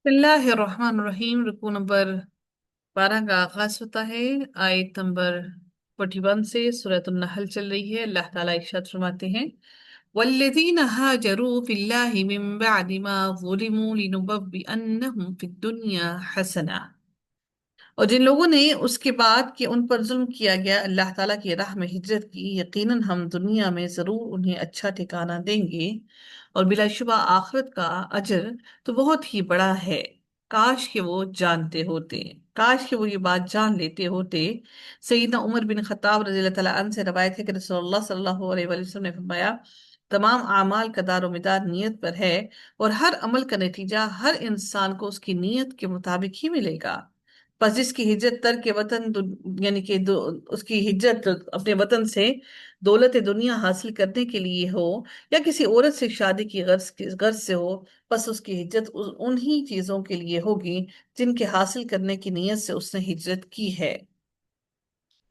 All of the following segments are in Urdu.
اللہ الرحمن الرحیم، رکو نمبر 12 کا آغاز ہوتا ہے۔ آیت نمبر 41 سے سورۃ النحل چل رہی ہے۔ اللہ تعالیٰ ارشاد فرماتے ہیں والذین هاجروا فی اللہ من بعد ما ظلموا لنبوئنہم فی الدنیا حسنہ، اور جن لوگوں نے اس کے بعد کہ ان پر ظلم کیا گیا اللہ تعالیٰ کی راہ میں ہجرت کی، یقیناً ہم دنیا میں ضرور انہیں اچھا ٹھکانہ دیں گے، اور بلا شبہ آخرت کا اجر تو بہت ہی بڑا ہے۔ کاش کہ وہ جانتے ہوتے، کاش کہ وہ یہ بات جان لیتے ہوتے۔ سیدنا عمر بن خطاب رضی اللہ تعالیٰ عنہ سے روایت ہے کہ رسول اللہ صلی اللہ علیہ وآلہ وسلم نے فرمایا، تمام اعمال کا دار و مدار نیت پر ہے، اور ہر عمل کا نتیجہ ہر انسان کو اس کی نیت کے مطابق ہی ملے گا۔ پس جس کی ہجرت ترک وطن یعنی کہ اس کی ہجرت اپنے وطن سے دولت دنیا حاصل کرنے کے لیے ہو، یا کسی عورت سے شادی کی غرض سے ہو، پس اس کی ہجرت انہی چیزوں کے لیے ہوگی جن کے حاصل کرنے کی نیت سے اس نے ہجرت کی ہے۔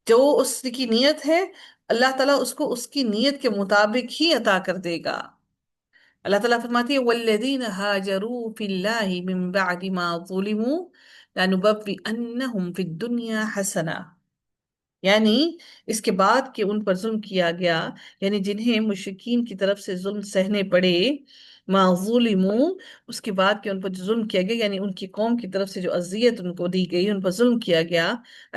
جو اس کی نیت ہے، اللہ تعالیٰ اس کو اس کی نیت کے مطابق ہی عطا کر دے گا۔ اللہ تعالیٰ فرماتی ہے وَالَّذِينَ هَاجَرُوا فِي اللَّهِ مِن بَعْدِ مَا ظُلِمُوا لَنُبَوِّئَنَّهُمْ فِي الدُّنْيَا حَسَنَةً، یعنی اس کے بعد کہ ان پر ظلم کیا گیا، یعنی جنہیں مشرکین کی طرف سے ظلم سہنے پڑے، ما ظلموا، اس کے بعد کہ ان پر جو ظلم کیا گیا یعنی ان کی قوم کی طرف سے جو اذیت ان کو دی گئی، ان پر ظلم کیا گیا،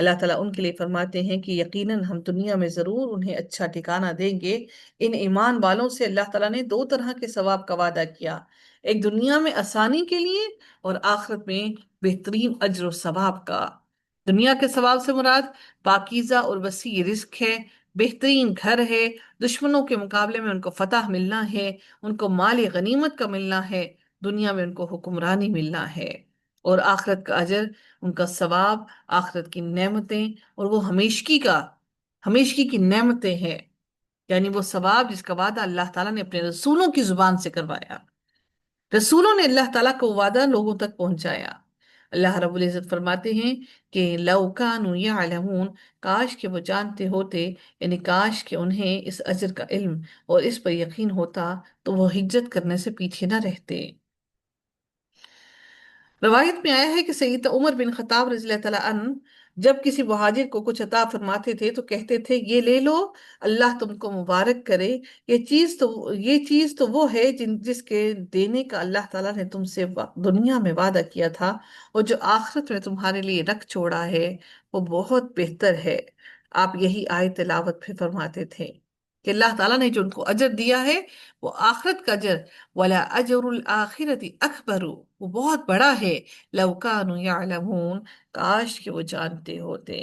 اللہ تعالیٰ ان کے لیے فرماتے ہیں کہ یقیناً ہم دنیا میں ضرور انہیں اچھا ٹھکانہ دیں گے۔ ان ایمان والوں سے اللہ تعالیٰ نے دو طرح کے ثواب کا وعدہ کیا، ایک دنیا میں آسانی کے لیے، اور آخرت میں بہترین اجر و ثواب کا۔ دنیا کے ثواب سے مراد پاکیزہ اور وسیع رزق ہے، بہترین گھر ہے، دشمنوں کے مقابلے میں ان کو فتح ملنا ہے، ان کو مال غنیمت کا ملنا ہے، دنیا میں ان کو حکمرانی ملنا ہے، اور آخرت کا اجر، ان کا ثواب، آخرت کی نعمتیں، اور وہ ہمیشگی کی نعمتیں ہیں، یعنی وہ ثواب جس کا وعدہ اللہ تعالیٰ نے اپنے رسولوں کی زبان سے کروایا۔ رسولوں نے اللہ تعالیٰ کو وعدہ لوگوں تک پہنچایا۔ اللہ رب العزت فرماتے ہیں کہ لو کانوا یعلمون، کاش کہ وہ جانتے ہوتے، یعنی کاش کہ انہیں اس اجر کا علم اور اس پر یقین ہوتا تو وہ ہجرت کرنے سے پیچھے نہ رہتے۔ روایت میں آیا ہے کہ سید عمر بن خطاب رضی اللہ تعالیٰ عنہ جب کسی مہاجر کو کچھ عطا فرماتے تھے تو کہتے تھے یہ لے لو، اللہ تم کو مبارک کرے، یہ چیز تو وہ ہے جس کے دینے کا اللہ تعالیٰ نے تم سے دنیا میں وعدہ کیا تھا، اور جو آخرت میں تمہارے لیے رکھ چھوڑا ہے وہ بہت بہتر ہے۔ آپ یہی آیت تلاوت پھر فرماتے تھے کہ اللہ تعالیٰ نے جو ان کو اجر دیا ہے وہ آخرت کا اجر، وَلَا أَجْرُ الْآخِرَةِ أَكْبَرُ، وہ بہت بڑا ہے، لَوْ كَانُوا يَعْلَمُونَ، کاش کہ وہ جانتے ہوتے۔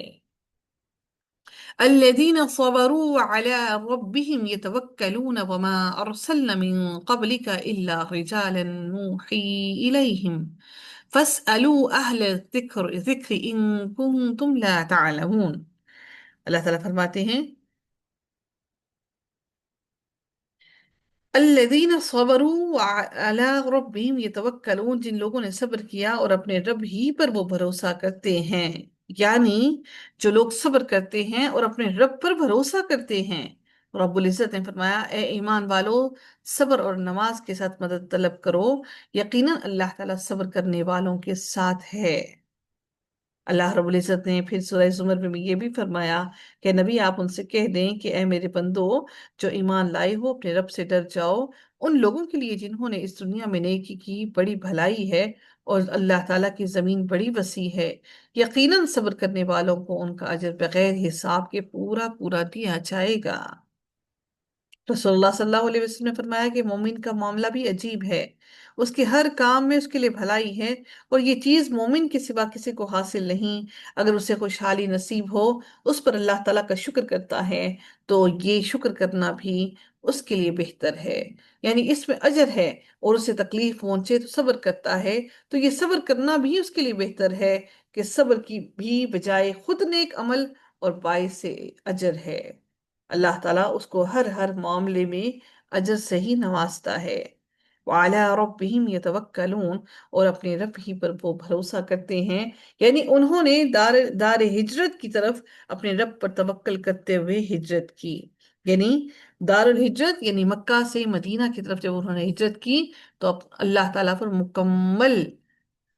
الَّذِينَ صَبَرُوا عَلَىٰ رَبِّهِمْ يَتَوَكَّلُونَ وَمَا أَرْسَلْنَ مِن قَبْلِكَ إِلَّا رِجَالًا نُوحِي إِلَيْهِمْ فَاسْأَلُوا أَهْلَ الذِّكْرِ إِن كُنتُمْ لَا تَعْلَمُونَ۔ اللہ تعالیٰ فرماتے ہیں الذین صبروا علی ربہم یتوکلون، جن لوگوں نے صبر کیا اور اپنے رب ہی پر وہ بھروسہ کرتے ہیں، یعنی جو لوگ صبر کرتے ہیں اور اپنے رب پر بھروسہ کرتے ہیں۔ رب العزت نے فرمایا اے ایمان والو، صبر اور نماز کے ساتھ مدد طلب کرو، یقیناً اللہ تعالیٰ صبر کرنے والوں کے ساتھ ہے۔ اللہ رب العزت نے پھر سورہ زمر میں بھی یہ بھی فرمایا کہ نبی آپ ان سے کہہ دیں کہ اے میرے بندو، جو ایمان لائے ہو اپنے رب سے ڈر جاؤ، ان لوگوں کے لیے جنہوں نے اس دنیا میں نیکی کی بڑی بھلائی ہے، اور اللہ تعالیٰ کی زمین بڑی وسیع ہے، یقیناً صبر کرنے والوں کو ان کا اجر بغیر حساب کے پورا پورا دیا جائے گا۔ رسول اللہ صلی اللہ علیہ وسلم نے فرمایا کہ مومن کا معاملہ بھی عجیب ہے، اس کے ہر کام میں اس کے لیے بھلائی ہے، اور یہ چیز مومن کے سوا کسی کو حاصل نہیں۔ اگر اسے خوشحالی نصیب ہو، اس پر اللہ تعالیٰ کا شکر کرتا ہے تو یہ شکر کرنا بھی اس کے لیے بہتر ہے، یعنی اس میں اجر ہے، اور اسے تکلیف پہنچے تو صبر کرتا ہے تو یہ صبر کرنا بھی اس کے لیے بہتر ہے کہ صبر کی بھی بجائے خود نیک عمل اور باعث اجر ہے۔ اللہ تعالیٰ اس کو ہر معاملے میں اجر سے ہی نوازتا ہے۔ وَعَلَىٰ رَبِّهِمْ يَتَوَكَّلُونَ، اور اپنے رب ہی پر وہ بھروسہ کرتے ہیں، یعنی انہوں نے دار ہجرت کی طرف اپنے رب پر توکل کرتے ہوئے ہجرت کی، یعنی دار الہجرت یعنی مکہ سے مدینہ کی طرف جب انہوں نے ہجرت کی تو اللہ تعالیٰ پر مکمل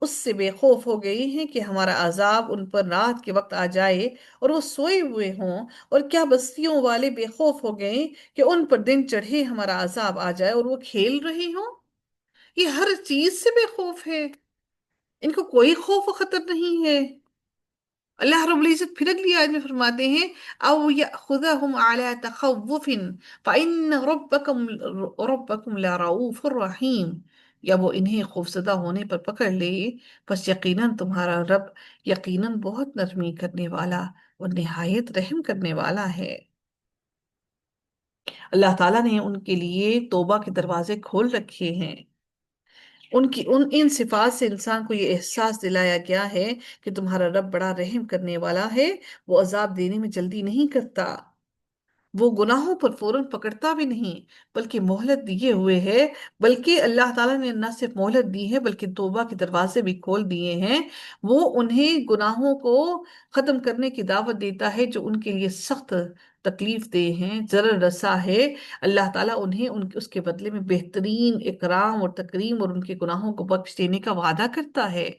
اس سے بے خوف ہو گئی ہیں کہ ہمارا عذاب ان پر رات کے وقت آ جائے اور وہ سوئے ہوئے ہوں، اور کیا بستیوں والے بے خوف ہو گئے کہ ان پر دن چڑھے ہمارا عذاب آ جائے اور وہ کھیل رہے ہوں۔ یہ ہر چیز سے بے خوف ہے، ان کو کوئی خوف و خطر نہیں ہے۔ اللہ رب العزت پھر اگلی آیت میں فرماتے ہیں او یأخذہم علی تخوف فإن ربکم لرؤوف الرحیم، یا وہ انہیں خوفزدہ ہونے پر پکڑ لے، پس یقیناً تمہارا رب یقیناً بہت نرمی کرنے والا اور نہایت رحم کرنے والا ہے۔ اللہ تعالیٰ نے ان کے لیے توبہ کے دروازے کھول رکھے ہیں۔ ان صفات سے انسان کو یہ احساس دلایا گیا ہے کہ تمہارا رب بڑا رحم کرنے والا ہے، وہ عذاب دینے میں جلدی نہیں کرتا، وہ گناہوں پر فوراً پکڑتا بھی نہیں بلکہ مہلت دیے ہوئے ہے۔ بلکہ اللہ تعالیٰ نے نہ صرف مہلت دی ہے بلکہ توبہ کے دروازے بھی کھول دیے ہیں۔ وہ انہیں گناہوں کو ختم کرنے کی دعوت دیتا ہے جو ان کے لیے سخت تکلیف دہ ہیں، ضرر رسا ہے۔ اللہ تعالیٰ انہیں اس کے بدلے میں بہترین اکرام اور تکریم اور ان کے گناہوں کو بخش دینے کا وعدہ کرتا ہے۔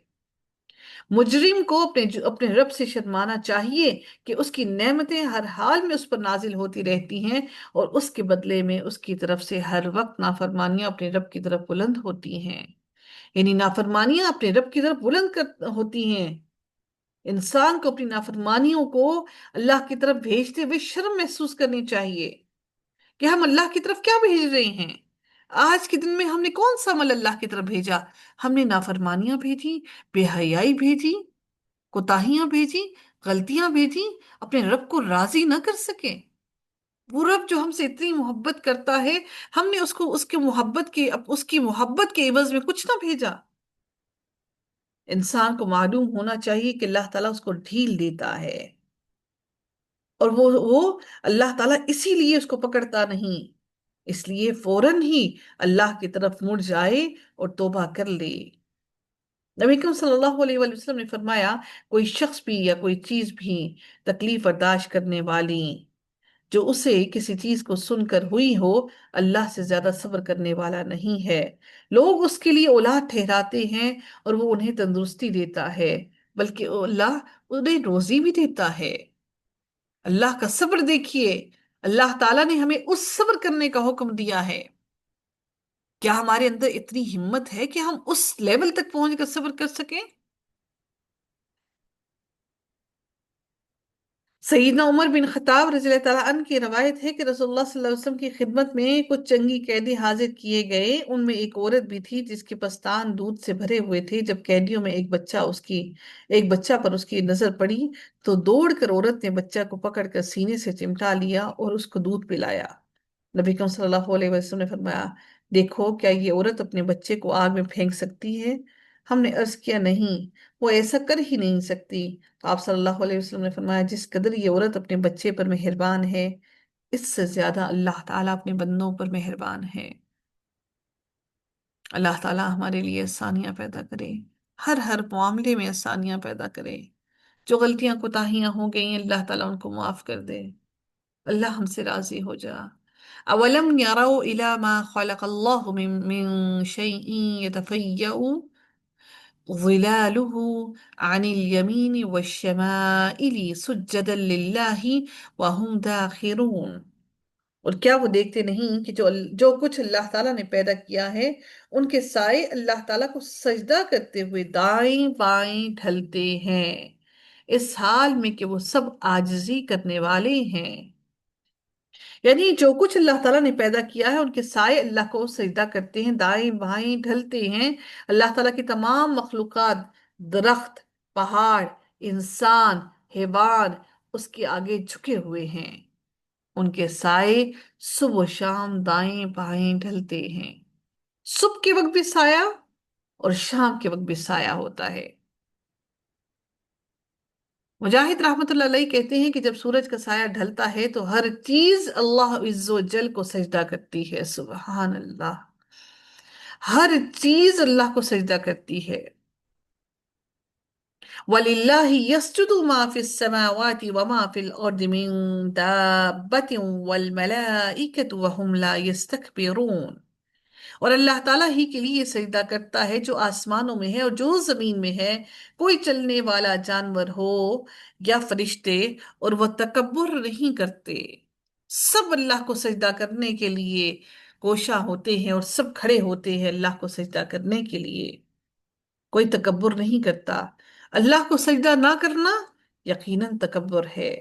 مجرم کو اپنے رب سے شرمانا چاہیے کہ اس کی نعمتیں ہر حال میں اس پر نازل ہوتی رہتی ہیں، اور اس کے بدلے میں اس کی طرف سے ہر وقت نافرمانیاں اپنے رب کی طرف بلند ہوتی ہیں۔ یعنی نافرمانیاں اپنے رب کی طرف ہوتی ہیں۔ انسان کو اپنی نافرمانیوں کو اللہ کی طرف بھیجتے ہوئے شرم محسوس کرنی چاہیے کہ ہم اللہ کی طرف کیا بھیج رہے ہیں۔ آج کے دن میں ہم نے کون سا عمل اللہ کی طرف بھیجا؟ ہم نے نافرمانیاں بھیجی، بے حیائی بھیجی، کوتاہیاں بھیجی، غلطیاں بھیجی، اپنے رب کو راضی نہ کر سکے۔ وہ رب جو ہم سے اتنی محبت کرتا ہے، ہم نے اس کو اس کی محبت کے عوض میں کچھ نہ بھیجا۔ انسان کو معلوم ہونا چاہیے کہ اللہ تعالیٰ اس کو ڈھیل دیتا ہے، اور وہ اللہ تعالیٰ اسی لیے اس کو پکڑتا نہیں، اس لیے فوراً ہی اللہ کی طرف مڑ جائے اور توبہ کر لے۔ نبی کریم صلی اللہ علیہ وآلہ وسلم نے فرمایا، کوئی شخص بھی یا کوئی چیز بھی تکلیف برداشت کرنے والی جو اسے کسی چیز کو سن کر ہوئی ہو، اللہ سے زیادہ صبر کرنے والا نہیں ہے۔ لوگ اس کے لیے اولاد ٹھہراتے ہیں اور وہ انہیں تندرستی دیتا ہے، بلکہ اللہ انہیں روزی بھی دیتا ہے۔ اللہ کا صبر دیکھیے، اللہ تعالیٰ نے ہمیں اس صبر کرنے کا حکم دیا ہے۔ کیا ہمارے اندر اتنی ہمت ہے کہ ہم اس لیول تک پہنچ کر صبر کر سکیں؟ سیدنا عمر بن خطاب رضی اللہ تعالیٰ عنہ کی روایت ہے کہ رسول اللہ صلی اللہ علیہ وسلم کی خدمت میں کچھ جنگی قیدی حاضر کیے گئے۔ ان میں ایک عورت بھی تھی جس کے پستان دودھ سے بھرے ہوئے تھے۔ جب قیدیوں میں ایک بچہ پر اس کی نظر پڑی تو دوڑ کر عورت نے بچہ کو پکڑ کر سینے سے چمٹا لیا اور اس کو دودھ پلایا۔ نبی کریم صلی اللہ علیہ وسلم نے فرمایا، دیکھو کیا یہ عورت اپنے بچے کو آگ میں پھینک سکتی ہے؟ ہم نے عرض کیا، نہیں، وہ ایسا کر ہی نہیں سکتی۔ تو آپ صلی اللہ علیہ وسلم نے فرمایا، جس قدر یہ عورت اپنے بچے پر مہربان ہے، اس سے زیادہ اللہ تعالیٰ اپنے بندوں پر مہربان ہے۔ اللہ تعالیٰ ہمارے لیے آسانیاں پیدا کرے، ہر معاملے میں آسانیاں پیدا کرے۔ جو غلطیاں کوتاہیاں ہو گئی ہیں، اللہ تعالیٰ ان کو معاف کر دے۔ اللہ ہم سے راضی ہو جا۔ اولم يروا الى ما خلق الله من شيء يتفيأ ظلاله عن اليمين والشمائل سجدا لله وهم داخرون۔ اور کیا وہ دیکھتے نہیں کہ جو کچھ اللہ تعالیٰ نے پیدا کیا ہے، ان کے سائے اللہ تعالیٰ کو سجدہ کرتے ہوئے دائیں بائیں ڈھلتے ہیں، اس حال میں کہ وہ سب عاجزی کرنے والے ہیں۔ یعنی جو کچھ اللہ تعالیٰ نے پیدا کیا ہے، ان کے سائے اللہ کو سجدہ کرتے ہیں، دائیں بائیں ڈھلتے ہیں۔ اللہ تعالیٰ کی تمام مخلوقات، درخت، پہاڑ، انسان، حیوان اس کے آگے جھکے ہوئے ہیں۔ ان کے سائے صبح و شام دائیں بائیں ڈھلتے ہیں۔ صبح کے وقت بھی سایہ اور شام کے وقت بھی سایہ ہوتا ہے۔ مجاہد رحمت اللہ علیہ کہتے ہیں کہ جب سورج کا سایہ ڈھلتا ہے تو ہر چیز اللہ عز و جل کو سجدہ کرتی ہے۔ سبحان اللہ، ہر چیز اللہ کو سجدہ کرتی ہے۔ وَلِلَّهِ يَسْجُدُ مَا فِي السَّمَاوَاتِ وَمَا فِي الْأَرْضِ مِن دَابَّةٍ وَالْمَلَائِكَةُ وَهُمْ لَا يَسْتَكْبِرُونَ۔ اور اللہ تعالیٰ ہی کے لیے سجدہ کرتا ہے جو آسمانوں میں ہے اور جو زمین میں ہے، کوئی چلنے والا جانور ہو یا فرشتے، اور وہ تکبر نہیں کرتے۔ سب اللہ کو سجدہ کرنے کے لیے کوشاں ہوتے ہیں اور سب کھڑے ہوتے ہیں اللہ کو سجدہ کرنے کے لیے، کوئی تکبر نہیں کرتا۔ اللہ کو سجدہ نہ کرنا یقیناً تکبر ہے۔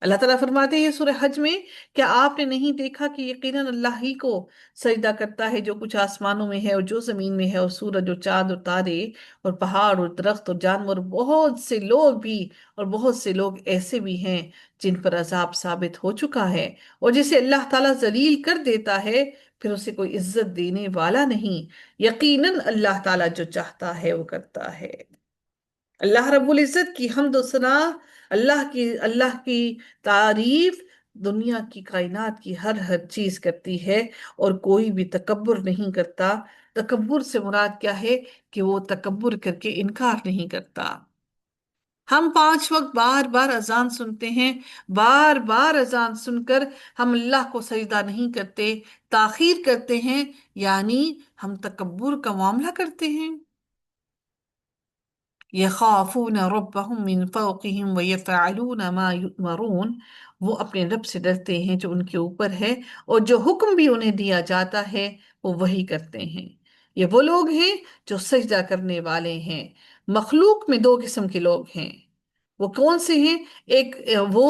اللہ تعالیٰ فرماتے ہیں سورہ حج میں، کیا آپ نے نہیں دیکھا کہ یقیناً اللہ ہی کو سجدہ کرتا ہے جو کچھ آسمانوں میں ہے اور جو زمین میں ہے، اور سورج اور چاند اور تارے اور پہاڑ اور درخت اور جانور، بہت سے لوگ بھی، اور بہت سے لوگ ایسے بھی ہیں جن پر عذاب ثابت ہو چکا ہے، اور جسے اللہ تعالیٰ ذلیل کر دیتا ہے پھر اسے کوئی عزت دینے والا نہیں۔ یقیناً اللہ تعالیٰ جو چاہتا ہے وہ کرتا ہے۔ اللہ رب العزت کی حمد و ثنا، اللہ کی تعریف دنیا کی کائنات کی ہر چیز کرتی ہے، اور کوئی بھی تکبر نہیں کرتا۔ تکبر سے مراد کیا ہے؟ کہ وہ تکبر کر کے انکار نہیں کرتا۔ ہم 5 وقت بار بار اذان سنتے ہیں، بار بار اذان سن کر ہم اللہ کو سجدہ نہیں کرتے، تاخیر کرتے ہیں، یعنی ہم تکبر کا معاملہ کرتے ہیں۔ يخافون ربهم من فوقهم ويفعلون ما يؤمرون، وہ اپنے رب سے ڈرتے ہیں جو ان کے اوپر ہے، اور جو حکم بھی انہیں دیا جاتا ہے وہ وہی کرتے ہیں۔ یہ وہ لوگ ہیں جو سجدہ کرنے والے ہیں۔ مخلوق میں 2 قسم کے لوگ ہیں۔ وہ کون سے ہیں؟ ایک وہ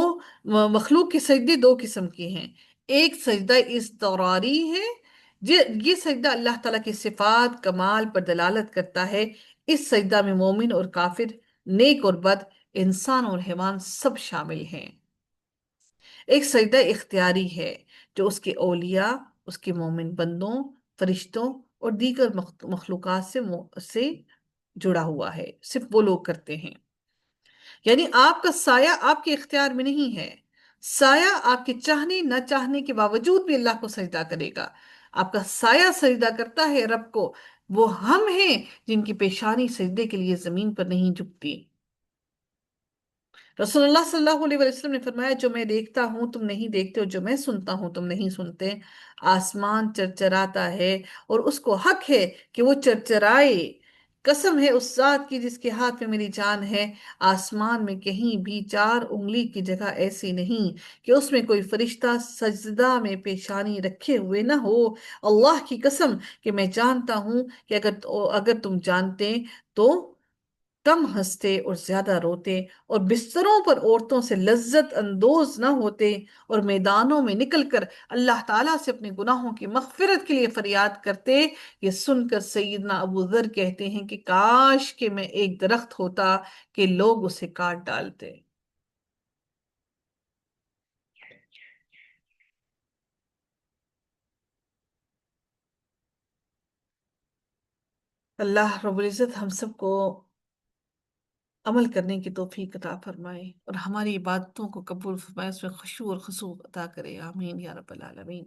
مخلوق کے سجدے 2 قسم کے ہیں۔ ایک سجدہ اضطراری ہے، یہ سجدہ اللہ تعالیٰ کی صفات کمال پر دلالت کرتا ہے۔ اس سجدہ میں مومن اور کافر، نیک اور بد، انسان اور حیوان سب شامل ہیں۔ ایک سجدہ اختیاری ہے جو اس کے اولیاء، اس کے مومن بندوں، فرشتوں اور دیگر مخلوقات سے جڑا ہوا ہے، صرف وہ لوگ کرتے ہیں۔ یعنی آپ کا سایہ آپ کے اختیار میں نہیں ہے، سایہ آپ کے چاہنے نہ چاہنے کے باوجود بھی اللہ کو سجدہ کرے گا۔ آپ کا سایہ سجدہ کرتا ہے رب کو۔ وہ ہم ہیں جن کی پیشانی سجدے کے لیے زمین پر نہیں جھکتی۔ رسول اللہ صلی اللہ علیہ وسلم نے فرمایا، جو میں دیکھتا ہوں تم نہیں دیکھتے، اور جو میں سنتا ہوں تم نہیں سنتے۔ آسمان چرچراتا ہے اور اس کو حق ہے کہ وہ چرچرائے۔ قسم ہے اس ذات کی جس کے ہاتھ میں میری جان ہے، آسمان میں کہیں بھی 4 انگلی کی جگہ ایسی نہیں کہ اس میں کوئی فرشتہ سجدہ میں پیشانی رکھے ہوئے نہ ہو۔ اللہ کی قسم کہ میں جانتا ہوں کہ اگر تم جانتے تو کم ہنستے اور زیادہ روتے، اور بستروں پر عورتوں سے لذت اندوز نہ ہوتے، اور میدانوں میں نکل کر اللہ تعالیٰ سے اپنے گناہوں کی مغفرت کے لیے فریاد کرتے۔ یہ سن کر سیدنا ابو ذر کہتے ہیں کہ کاش کہ میں ایک درخت ہوتا کہ لوگ اسے کاٹ ڈالتے۔ اللہ رب العزت ہم سب کو عمل کرنے کی توفیق عطا فرمائے، اور ہماری عبادتوں کو قبول فرمائے، اس میں خشوع اور خضوع عطا کرے۔ آمین یا رب العالمین۔